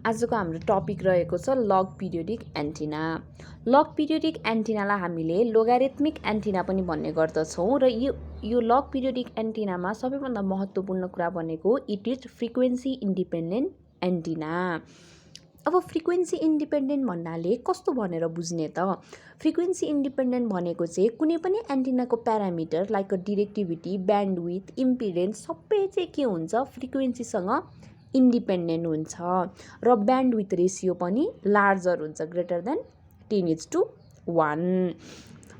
आजको हाम्रो टपिक रहेको छ लग पिरियोडिक एन्टिना। लग पिरियोडिक एन्टिनालाई हामीले लोगारिथमिक एन्टिना पनि भन्ने गर्दछौँ र यो लग पिरियोडिक एन्टिनामा सबैभन्दा महत्त्वपूर्ण कुरा भनेको it is frequency independent antenna. अब फ्रिक्वेन्सी इन्डिपेन्डेन्ट भन्नाले कस्तो भनेर बुझ्ने त? फ्रिक्वेन्सी इन्डिपेन्डेन्ट भनेको चाहिँ कुनै पनि एन्टिनाको प्यारामिटर लाइक डिरेक्टिभिटी, ब्यान्डविड्थ, इम्पिडेन्स सबै चाहिँ के हुन्छ फ्रिक्वेन्सीसँग इन्डिपेन्डेन्ट हुन्छ र ब्यान्डविड्थ रेसियो पनि लार्जर हुन्छ, ग्रेटर देन 10:1।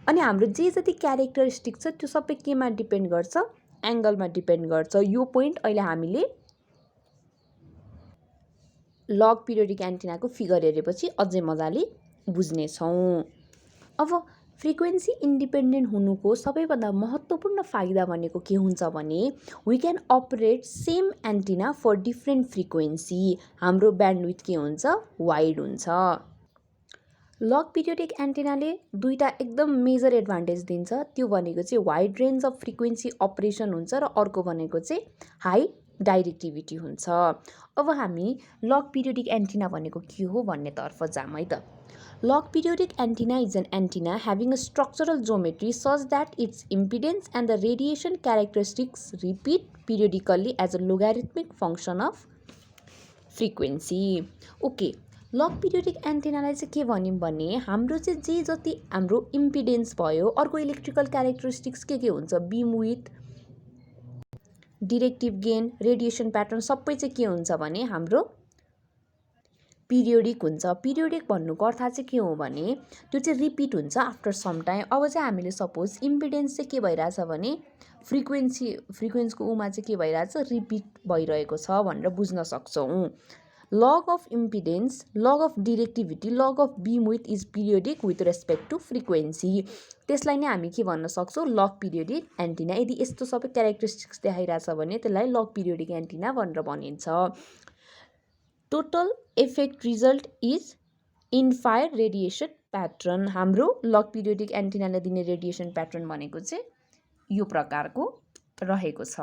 अनि हाम्रो जे जति क्यारेक्टरिस्टिक छ त्यो सबै केमा डिपेन्ड गर्छ? एङ्गलमा डिपेन्ड गर्छ। यो पोइन्ट अहिले हामीले लग पिरियोडिक एन्टिनाको फिगर हेरेपछि अझै मजाले बुझ्नेछौँ। अब फ्रिक्वेन्सी इन्डिपेन्डेन्ट हुनुको सबैभन्दा महत्त्वपूर्ण फाइदा भनेको के हुन्छ भने we can operate same antenna for different frequency. हाम्रो ब्यान्डविड्थ के हुन्छ? वाइड हुन्छ। लग पिरियोडिक एन्टिनाले दुईवटा एकदम मेजर एडभान्टेज दिन्छ। त्यो भनेको चाहिँ wide range of frequency operation हुन्छ र अर्को भनेको चाहिँ हाई डाइरेक्टिभिटी हुन्छ। अब हामी लग पिरियोडिक एन्टिना भनेको के हो भन्नेतर्फ जाऊँ है त। Log periodic antenna is an antenna having a structural geometry such that its impedance and the radiation characteristics repeat periodically as a logarithmic function of frequency. Okay, log periodic antenna लाई चाहिँ के भन्यौँ भने हाम्रो चाहिँ जे जति हाम्रो इम्पिडेन्स भयो, अर्को इलेक्ट्रिकल क्यारेक्टरिस्टिक्स के हुन्छ? Beam width, directive gain, radiation pattern सबै चाहिँ के हुन्छ भने हाम्रो पिरियोडिक हुन्छ। पिरियोडिक भन्नुको अर्थ चाहिँ के हो भने त्यो चाहिँ रिपिट हुन्छ आफ्टर सम टाइम। अब चाहिँ हामीले सपोज इम्पिडेन्स चाहिँ के भइरहेछ भने फ्रिक्वेन्सीको उमा चाहिँ के भइरहेछ? रिपिट भइरहेको छ भनेर बुझ्न सक्छौँ। Log of impedance, log of directivity, log of beam width is periodic with respect to frequency. त्यसलाई नै हामी के भन्न सक्छौँ? Log periodic antenna. यदि यस्तो सबै क्यारेक्टरिस्टिक्स देखाइरहेछ भने त्यसलाई लग पिरियोडिक एन्टिना भनेर भनिन्छ। Total effect result is entire radiation pattern. हाम्रो लग पिरियोडिक एन्टिनाले दिने रेडिएसन प्याटर्न भनेको चाहिँ यो प्रकारको रहेको छ।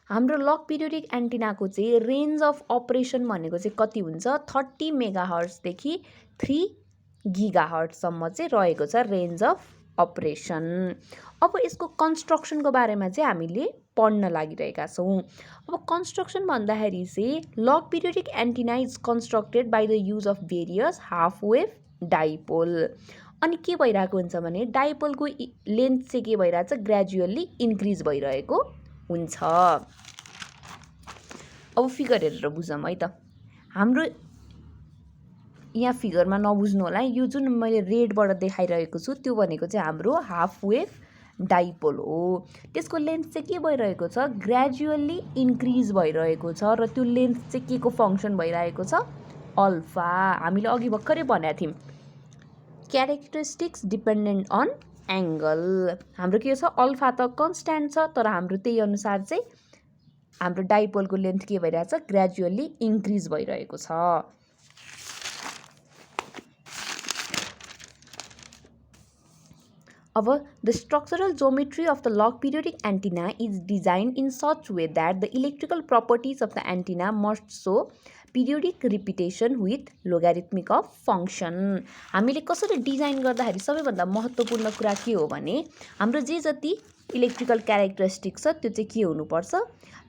हाम्रो लग पिरियोडिक एन्टिनाको चाहिँ रेन्ज अफ अपरेसन भनेको चाहिँ कति हुन्छ? 30 मेगाहर्ट्जदेखि 3 गिगाहर्ट्जसम्म चाहिँ रहेको छ रेन्ज अफ अपरेसन। अब यसको कन्स्ट्रक्सनको बारेमा चाहिँ हामीले पढ्न लागिरहेका छौँ। अब कन्स्ट्रक्सन भन्दाखेरि चाहिँ log periodic antenna is constructed by the use of various half wave dipole. अनि के भइरहेको हुन्छ भने डाइपोलको लेन्थ चाहिँ के भइरहेछ? ग्रेजुअल्ली इन्क्रिज भइरहेको हुन्छ। अब फिगर हेरेर बुझौँ है त। हाम्रो यहाँ फिगरमा नबुझ्नु होला, यो जुन मैले रेडबाट देखाइरहेको छु त्यो भनेको चाहिँ हाम्रो हाफ वेभ डाइपोल हो। त्यसको लेन्थ चाहिँ के भइरहेको छ? ग्रेजुअल्ली इन्क्रिज भइरहेको छ र त्यो लेन्थ चाहिँ के को फङ्सन भइरहेको छ? अल्फा। हामीले अघि भर्खरै भनेको थियौँ क्यारेक्टरिस्टिक्स डिपेन्डेन्ट अन एङ्गल। हाम्रो के छ? अल्फा त कन्स्ट्यान्ट छ तर हाम्रो त्यही अनुसार चाहिँ हाम्रो डाइपोलको लेन्थ के भइरहेछ? ग्रेजुअल्ली इन्क्रिज भइरहेको छ। अब the structural geometry of the log periodic antenna is designed in such way that the electrical properties of the antenna must show periodic repetition with logarithmic of function। हामीले कसरी design गर्दाखेरि सबैभन्दा महत्त्वपूर्ण कुरा के हो भने हाम्रो जे जति इलेक्ट्रिकल क्यारेक्टरिस्टिक छ त्यो चाहिँ के हुनुपर्छ?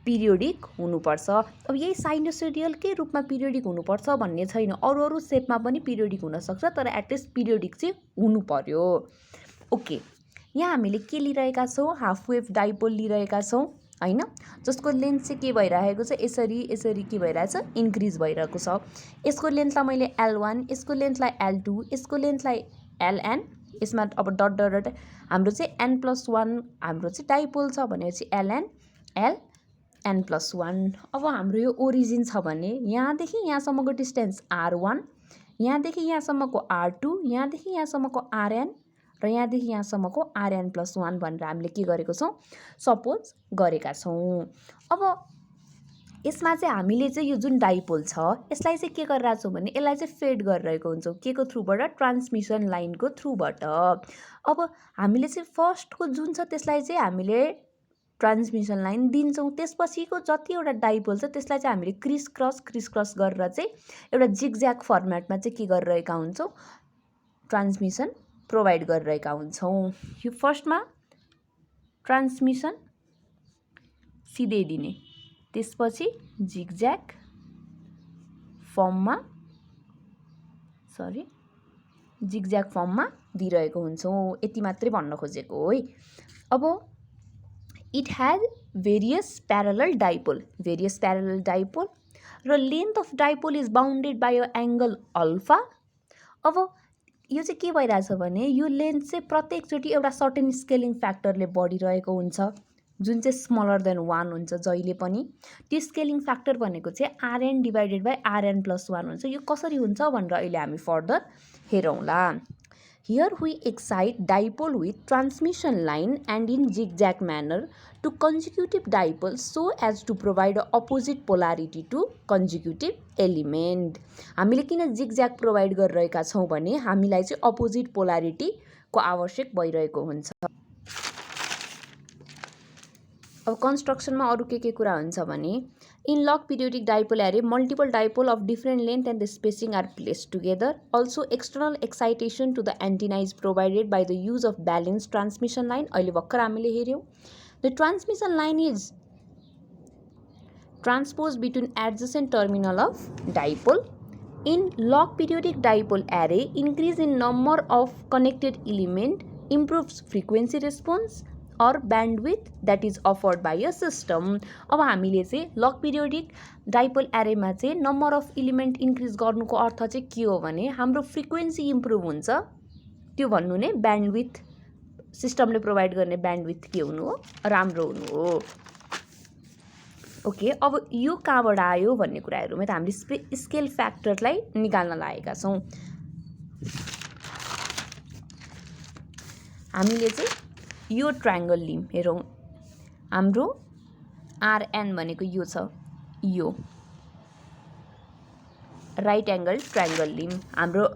पिरियोडिक हुनुपर्छ। अब यही साइनोसोइडलकै रूपमा पिरियोडिक हुनुपर्छ भन्ने छैन, अरू सेपमा पनि पिरियोडिक हुनसक्छ तर एटलिस्ट पिरियोडिक चाहिँ हुनु पर्यो। ओके, यहाँ हामीले के लिइरहेका छौँ? हाफ वेभ डाइपोल लिइरहेका छौँ होइन, जसको लेन्थ चाहिँ के भइरहेको छ? यसरी के भइरहेछ? इन्क्रिज भइरहेको छ। यसको लेन्थलाई मैले L1, यसको लेन्थलाई L2, यसको लेन्थलाई LN, यसमा अब डट डट डट हाम्रो चाहिँ N+1 हाम्रो चाहिँ डाइपोल छ भनेपछि LN N+1। अब हाम्रो यो ओरिजिन छ भने यहाँदेखि यहाँसम्मको डिस्टेन्स R1, यहाँदेखि यहाँसम्मको R2, यहाँदेखि यहाँसम्मको RN र यहाँदेखि यहाँसम्मको RN+1 भनेर हामीले के गरेको छौँ? सपोज गरेका छौँ। अब यसमा चाहिँ हामीले चाहिँ यो जुन डाइपोल छ यसलाई चाहिँ के गरिरहेको छौँ भने यसलाई चाहिँ फेड गरिरहेको हुन्छौँ के को थ्रुबाट? ट्रान्समिसन लाइनको थ्रुबाट। अब हामीले चाहिँ फर्स्टको जुन छ त्यसलाई चाहिँ हामीले ट्रान्समिसन लाइन दिन्छौँ। त्यसपछिको जतिवटा डाइपोल छ त्यसलाई चाहिँ हामीले क्रिस क्रस गरेर चाहिँ एउटा जिगज्याग फर्मेटमा चाहिँ के गरिरहेका हुन्छौँ, ट्रान्समिसन प्रोभाइड गरिरहेका हुन्छौँ। यो फर्स्टमा ट्रान्समिसन सिधै दिने, त्यसपछि जिगज्याग फर्ममा दिइरहेको हुन्छौँ। यति मात्रै भन्न खोजेको हो है। अब it has various parallel dipole र length of dipole is bounded by a angle alpha. अब यो चाहिँ के भइरहेछ भने यो लेन्थ चाहिँ प्रत्येकचोटि एउटा सर्टेन स्केलिङ फ्याक्टरले बढिरहेको हुन्छ, जुन चाहिँ स्मलर देन 1 हुन्छ जहिले पनि। त्यो स्केलिङ फ्याक्टर भनेको चाहिँ RN divided by RN plus 1 हुन्छ। यो कसरी हुन्छ भनेर अहिले हामी फर्दर हेरौँला। Here we excite dipole with transmission line and in zigzag manner to consecutive dipoles so as to provide opposite polarity to consecutive element. हामीले किन जिगज्याग प्रोभाइड गरिरहेका छौँ भने हामीलाई चाहिँ अपोजिट पोलारिटीको आवश्यक भइरहेको हुन्छ। अब कन्स्ट्रक्सनमा अरू के कुरा हुन्छ भने in log periodic dipole array, multiple dipole of different length and spacing are placed together. Also, external excitation to the antenna is provided by the use of balanced transmission line. अहिले भर्खर हामीले हेर्यौं। The transmission line is transposed between adjacent terminal of dipole. In log periodic dipole array, increase in number of connected element improves frequency response or bandwidth that is offered by a system. अब हामीले चाहिँ log periodic dipole एरेमा चाहिँ number of element increase गर्नुको अर्थ चाहिँ के हो भने हाम्रो फ्रिक्वेन्सी इम्प्रुभ हुन्छ, त्यो भन्नु नै ब्यान्डविथ, सिस्टमले प्रोभाइड गर्ने ब्यान्डविथ के हुनु हो, राम्रो हुनु हो। ओके, अब यो कहाँबाट आयो भन्ने कुराहरुमा त हामीले स्केल फ्याक्टरलाई निकाल्न लागेका छौं। हामीले चाहिँ यो ट्रायंगल लिम हेरौं, हाम्रो आरएन भनेको यो छ, यो राइट एंगल ट्रायंगल लिम। हाम्रो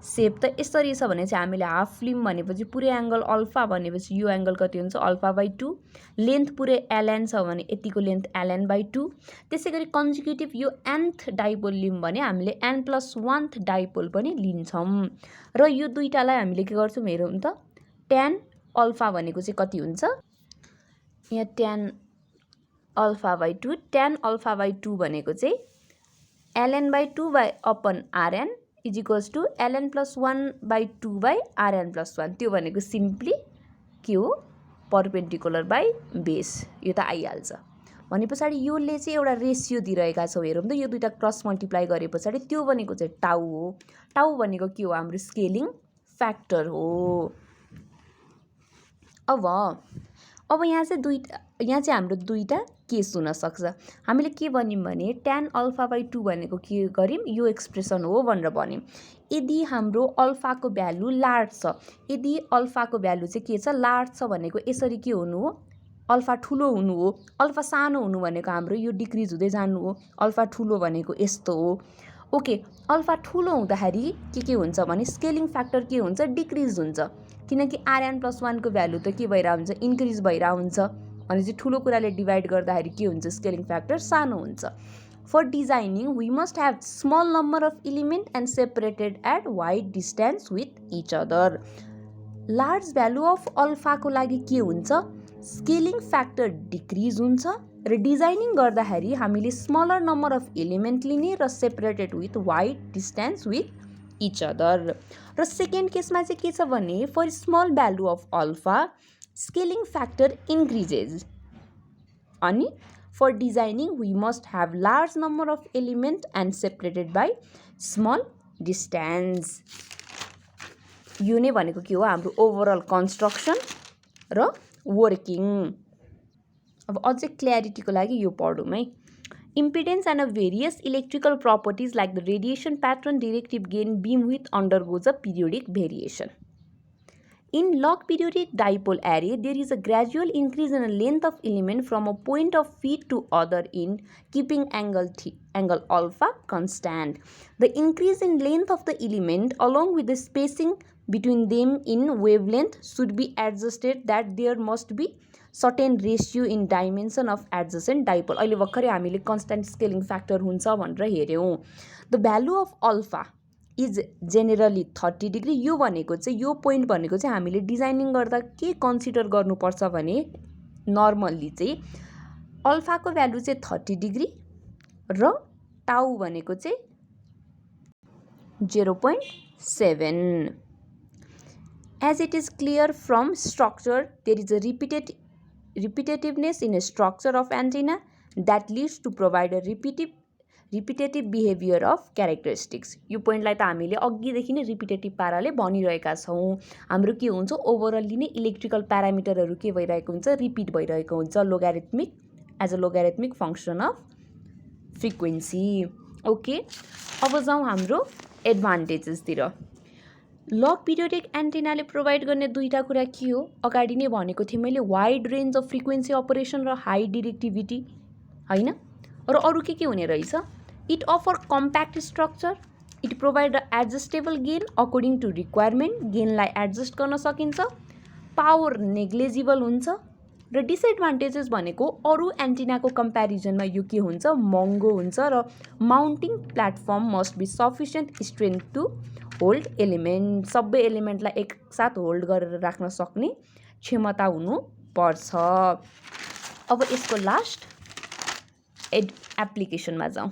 सेप त यसरी छ भने चाहिँ हामीले हाफ लिम भनेपछि पुरै एंगल अल्फा भनेपछि यो एंगल कति हुन्छ, अल्फा बाई 2। लेन्थ पुरै एलएन छ भने यतिको लेन्थ एलएन बाई 2। त्यसैगरी कन्जुगेटिभ यो nth डाइपोल लिम भने हामीले n प्लस 1th डाइपोल पनि लिन्छौं र यो दुईटालाई हामीले के गर्छौं हेरौं त, tan अल्फा भनेको चाहिँ कति हुन्छ, यहाँ tan alpha by 2, tan alpha by 2 भनेको चाहिँ ln by 2 by upon rn is equals to ln plus 1 by 2 by rn plus 1। त्यो भनेको सिम्पली के हो, परपेन्डिकुलर बाई बेस, यो त आइहाल्छ। भने पछाडि योले चाहिँ एउटा रेशियो दिइरहेका छौ, हेरौँ त यो दुईटा क्रस मल्टिप्लाई गरे पछाडि त्यो भनेको चाहिँ टाउ हो। टाउ भनेको के हो, हाम्रो स्केलिङ फ्याक्टर हो। अब यहाँ चाहिँ हाम्रो दुईटा केस हुन सक्छ। हामीले के भन्यौं भने tan अल्फा बाई 2 भनेको के गरिम, यो एक्सप्रेसन हो भनेर भन्यौं। यदि हाम्रो अल्फाको भ्यालु लार्ज छ, यदि अल्फाको भ्यालु चाहिँ के छ, लार्ज छ भनेको यसरी के हुनु हो, अल्फा ठुलो हुनु हो। अल्फा सानो हुनु भनेको हाम्रो यो डिक्रिज हुँदै जानु हो। अल्फा ठुलो भनेको यस्तो हो। ओके, अल्फा ठुलो हुँदाखेरि के हुन्छ भने स्केलिङ फ्याक्टर के हुन्छ, डिक्रिज हुन्छ, किनकि rn प्लस 1 को भ्यालु त के भइरा हुन्छ, इन्क्रिज भइरा हुन्छ। भनेपछि ठुलो कुराले डिभाइड गर्दाखेरि के हुन्छ, स्केलिङ फ्याक्टर सानो हुन्छ। For designing we must have small number of element and separated at wide distance with each other. Large value of अल्फाको लागि के हुन्छ, स्केलिङ फ्याक्टर डिक्रिज हुन्छ र डिजाइनिङ गर्दाखेरि हामीले स्मलर नम्बर अफ एलिमेन्ट लिने र separated with wide distance with each other. र सेकेन्ड केसमा चाहिँ के छ भने for small value of alpha scaling factor increases, अनि for designing we must have large number of element and separated by small distance. यो नै भनेको के हो, हाम्रो ओभरअल कन्स्ट्रक्सन र वर्किङ। अब अझै क्ल्यारिटीको लागि यो पढौँ है। Impedance and various electrical properties like the radiation pattern, directive gain, beam width undergoes a periodic variation. In log periodic dipole array, there is a gradual increase in the length of element from a point of feed to other in keeping angle alpha constant. The increase in length of the element along with the spacing between them in wavelength should be adjusted that there must be certain ratio in dimension of adjacent dipole. अहिले भर्खरै हामीले constant scaling factor हुन्छ भनेर हेऱ्यौँ। The value of alpha is generally 30 degree. यो भनेको चाहिँ यो पोइन्ट भनेको चाहिँ हामीले डिजाइनिङ गर्दा के कन्सिडर गर्नुपर्छ भने नर्मल्ली चाहिँ अल्फाको भ्यालु चाहिँ 30 डिग्री र टाउ भनेको चाहिँ 0.7. As it is clear from structure, there is a repetitiveness in a structure of antenna that leads to provide a repetitive behavior of characteristics. यो पोइन्टलाई त हामीले अघिदेखि नै रिपिटेटिभ पाराले भनिरहेका छौँ। हाम्रो के हुन्छ ओभरअली नै इलेक्ट्रिकल प्यारामिटरहरू के भइरहेको हुन्छ रिपिट भइरहेको हुन्छ logarithmic as a logarithmic function of frequency. Okay, अब जाउँ हाम्रो एडभान्टेजेसतिर। लग पिरियोडिक एन्टेनाले प्रोभाइड गर्ने दुईवटा कुरा के हो? अगाडि नै भनेको थिएँ मैले wide range of frequency operation र हाई डिरेक्टिभिटी होइन। र अरू के हुने रहेछ? It offer compact structure, it provide adjustable gain according to requirement, गेनलाई एडजस्ट गर्न सकिन्छ, पावर नेग्लेजिबल हुन्छ। र डिसएडभान्टेजेस भनेको अरू एन्टिनाको कम्पेरिजनमा यो के हुन्छ महँगो हुन्छ र mounting platform must be sufficient strength to hold element. सबै एलिमेन्टलाई एकसाथ होल्ड गरेर राख्न सक्ने क्षमता हुनुपर्छ। अब यसको लास्ट एप्लिकेसनमा जाउँ।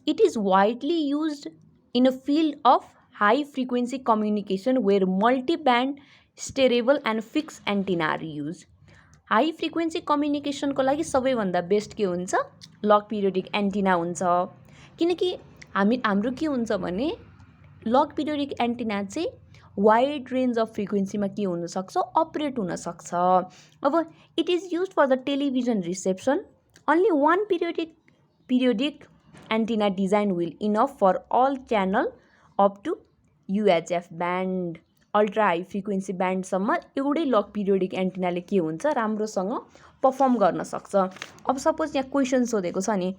It is widely used in a field of high frequency communication where multi band steerable and fix antenna are use. High frequency कम्युनिकेसनको लागि सबैभन्दा बेस्ट के हुन्छ लग पिरियोडिक एन्टिना हुन्छ। किनकि हाम्रो के हुन्छ भने लग पिरियोडिक एन्टिना चाहिँ वाइड रेन्ज अफ फ्रिक्वेन्सीमा के हुनसक्छ अपरेट हुनसक्छ। अब it is use for the television reception. Only one periodic antenna design will enough for all channel up to UHF band. Ultra high frequency ब्यान्डसम्म एउटै log periodic एन्टिनाले के हुन्छ राम्रोसँग पर्फर्म गर्न सक्छ। अब सपोज यहाँ क्वेसन सोधेको छ नि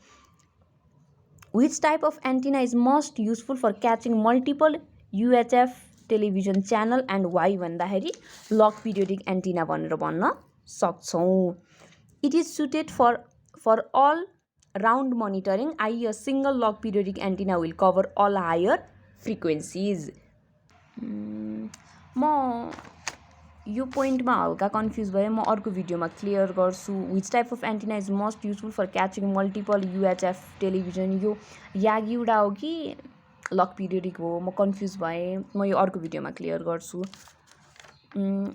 which type of antenna is most useful for catching multiple UHF television channel and why भन्दाखेरि लग पिरियोडिक एन्टिना भनेर भन्न सक्छौँ। It is suited for all round monitoring I a single log periodic antenna will cover all higher frequencies. म यो पोइन्टमा हल्का confuse भएँ, म अर्को भिडियोमा क्लियर गर्छु। Which type of antenna is most useful for catching multiple UHF television यो यागिउडा हो कि लग पिरियोडिक हो म कन्फ्युज भएँ। म यो अर्को भिडियोमा क्लियर गर्छु।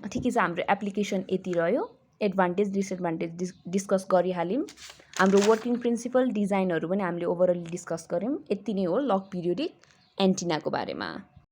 ठिकै छ, हाम्रो एप्लिकेसन यति रह्यो। एडभान्टेज डिसएडभान्टेज डिस्कस गरिहाल्यौँ। हाम्रो वर्किङ प्रिन्सिपल डिजाइनहरू पनि हामीले ओभरअल डिस्कस गऱ्यौँ। यति नै हो लग पिरियोडिक एन्टिनाको बारेमा।